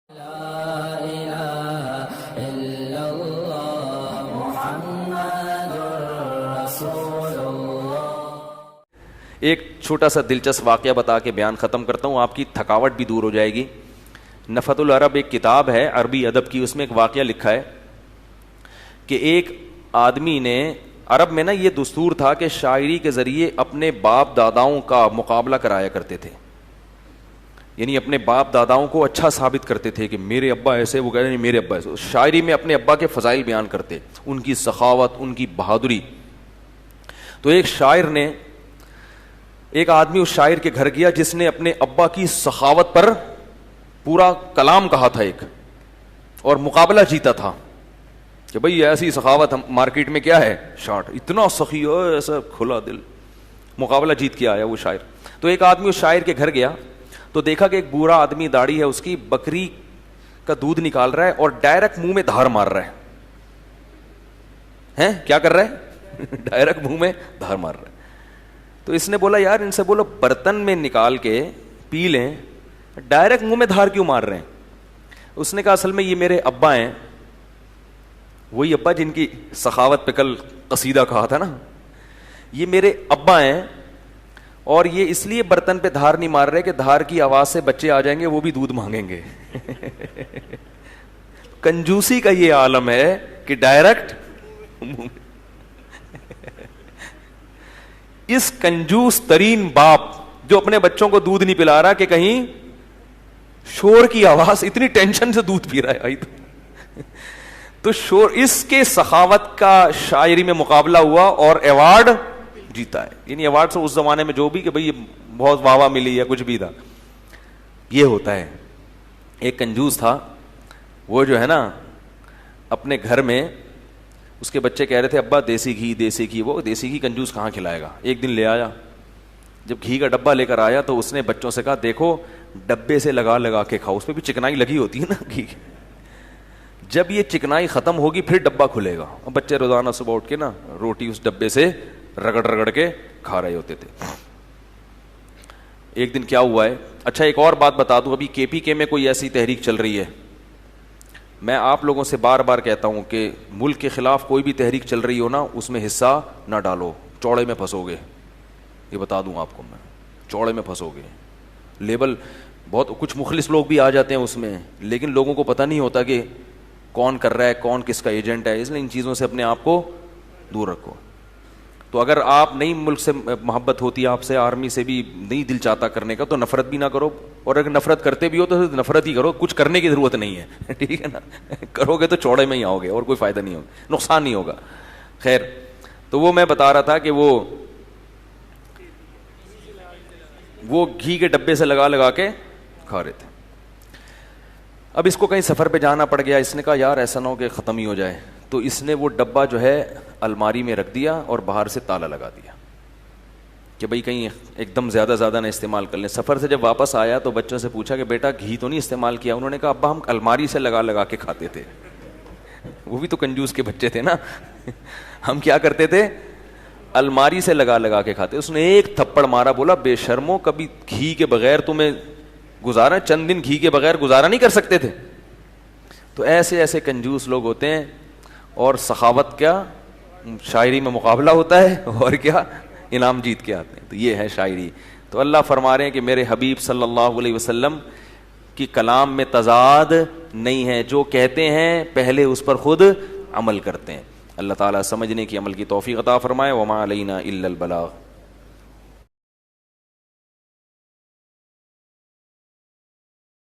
لا الہ الا اللہ محمد رسول اللہ۔ ایک چھوٹا سا دلچسپ واقعہ بتا کے بیان ختم کرتا ہوں، آپ کی تھکاوٹ بھی دور ہو جائے گی۔ نفحۃ العرب ایک کتاب ہے عربی ادب کی، اس میں ایک واقعہ لکھا ہے کہ ایک آدمی نے، عرب میں نا یہ دستور تھا کہ شاعری کے ذریعے اپنے باپ داداؤں کا مقابلہ کرایا کرتے تھے، یعنی اپنے باپ داداؤں کو اچھا ثابت کرتے تھے کہ میرے ابا ایسے، وہ کہہ رہے ہیں میرے ابا ایسے، شاعری میں اپنے ابا کے فضائل بیان کرتے، ان کی سخاوت، ان کی بہادری۔ تو ایک شاعر نے، ایک آدمی اس شاعر کے گھر گیا جس نے اپنے ابا کی سخاوت پر پورا کلام کہا تھا ایک، اور مقابلہ جیتا تھا کہ بھئی ایسی سخاوت ہم مارکیٹ میں کیا ہے، شارٹ، اتنا سخی ہو، ایسا کھلا دل، مقابلہ جیت کے آیا وہ شاعر۔ تو ایک آدمی اس شاعر کے گھر گیا تو دیکھا کہ ایک بوڑھا آدمی، داڑھی ہے اس کی، بکری کا دودھ نکال رہا ہے اور ڈائریکٹ منہ میں دھار مار رہا ہے۔ کیا کر رہا ہے؟ ڈائریکٹ منہ میں دھار مار رہا ہے۔ تو اس نے بولا یار ان سے بولو برتن میں نکال کے پی لیں، ڈائریکٹ منہ میں دھار کیوں مار رہے ہیں؟ اس نے کہا اصل میں یہ میرے ابا ہیں، وہی ابا جن کی سخاوت پہ کل قصیدہ کہا تھا نا، یہ میرے ابا ہیں، اور یہ اس لیے برتن پہ دھار نہیں مار رہے کہ دھار کی آواز سے بچے آ جائیں گے، وہ بھی دودھ مانگیں گے۔ کنجوسی کا یہ عالم ہے کہ ڈائریکٹ اس کنجوس ترین باپ جو اپنے بچوں کو دودھ نہیں پلا رہا کہ کہیں شور کی آواز، اتنی ٹینشن سے دودھ پی رہا ہے تو شور، اس کے سخاوت کا شاعری میں مقابلہ ہوا اور ایوارڈ جیتا ہے۔ یعنی ایوارڈ سے اس زمانے میں جو بھی کہ بھئی بہت واہ واہ ملی یا کچھ بھی تھا، یہ ہوتا ہے۔ ایک کنجوس تھا، وہ جو ہے نا اپنے گھر میں، اس کے بچے کہہ رہے تھے ابا دیسی گھی دیسی گھی، وہ دیسی گھی کنجوس کہاں کھلائے گا۔ ایک دن لے آیا، جب گھی کا ڈبہ لے کر آیا تو اس نے بچوں سے کہا دیکھو ڈبے سے لگا لگا کے کھاؤ، اس پہ بھی چکنائی لگی ہوتی ہے نا گھی، جب یہ چکنائی ختم ہوگی پھر ڈبہ کھلے گا۔ اور بچے روزانہ صبح اٹھ کے نا روٹی اس ڈبے سے رگڑ رگڑ کے کھا رہے ہوتے تھے۔ ایک دن کیا ہوا ہے، اچھا ایک اور بات بتا دوں، ابھی کے پی کے میں کوئی ایسی تحریک چل رہی ہے، میں آپ لوگوں سے بار بار کہتا ہوں کہ ملک کے خلاف کوئی بھی تحریک چل رہی ہو نا، اس میں حصہ نہ ڈالو، چوڑے میں پھنسو گے، یہ بتا دوں آپ کو میں، چوڑے میں پھنسو گے۔ لیبل بہت کچھ مخلص لوگ بھی آ جاتے ہیں اس میں، لیکن لوگوں کو پتہ نہیں ہوتا کہ کون کر رہا ہے، کون کس کا ایجنٹ ہے، اس لیے ان چیزوں سے اپنے آپ کو دور رکھو۔ تو اگر آپ نہیں، ملک سے محبت ہوتی ہے آپ سے، آرمی سے بھی نہیں دل چاہتا کرنے کا، تو نفرت بھی نہ کرو، اور اگر نفرت کرتے بھی ہو تو نفرت ہی کرو، کچھ کرنے کی ضرورت نہیں ہے، ٹھیک ہے نا، کرو گے تو چوڑے میں ہی آؤ گے اور کوئی فائدہ نہیں ہوگا، نقصان نہیں ہوگا۔ خیر، تو وہ میں بتا رہا تھا کہ وہ گھی کے ڈبے سے لگا لگا کے کھا رہے تھے۔ اب اس کو کہیں سفر پہ جانا پڑ گیا، اس نے کہا یار ایسا نہ ہو کہ ختم ہی ہو جائے، تو اس نے وہ ڈبہ جو ہے الماری میں رکھ دیا اور باہر سے تالا لگا دیا کہ بھئی کہیں ایک دم زیادہ نہ استعمال کر لیں۔ سفر سے جب واپس آیا تو بچوں سے پوچھا کہ بیٹا گھی تو نہیں استعمال کیا؟ انہوں نے کہا ابا ہم الماری سے لگا لگا کے کھاتے تھے۔ وہ بھی تو کنجوس کے بچے تھے نا، ہم کیا کرتے تھے؟ الماری سے لگا لگا کے کھاتے۔ اس نے ایک تھپڑ مارا، بولا بے شرمو، کبھی گھی کے بغیر تمہیں گزارا، چند دن گھی کے بغیر گزارا نہیں کر سکتے تھے؟ تو ایسے کنجوس لوگ ہوتے ہیں، اور سخاوت کیا شاعری میں مقابلہ ہوتا ہے، اور کیا انعام جیت کے آتے ہیں۔ تو یہ ہے شاعری۔ تو اللہ فرما رہے ہیں کہ میرے حبیب صلی اللہ علیہ وسلم کی کلام میں تضاد نہیں ہے، جو کہتے ہیں پہلے اس پر خود عمل کرتے ہیں۔ اللہ تعالیٰ سمجھنے کی، عمل کی توفیق عطا فرمائے۔ وما علینا الا البلاغ۔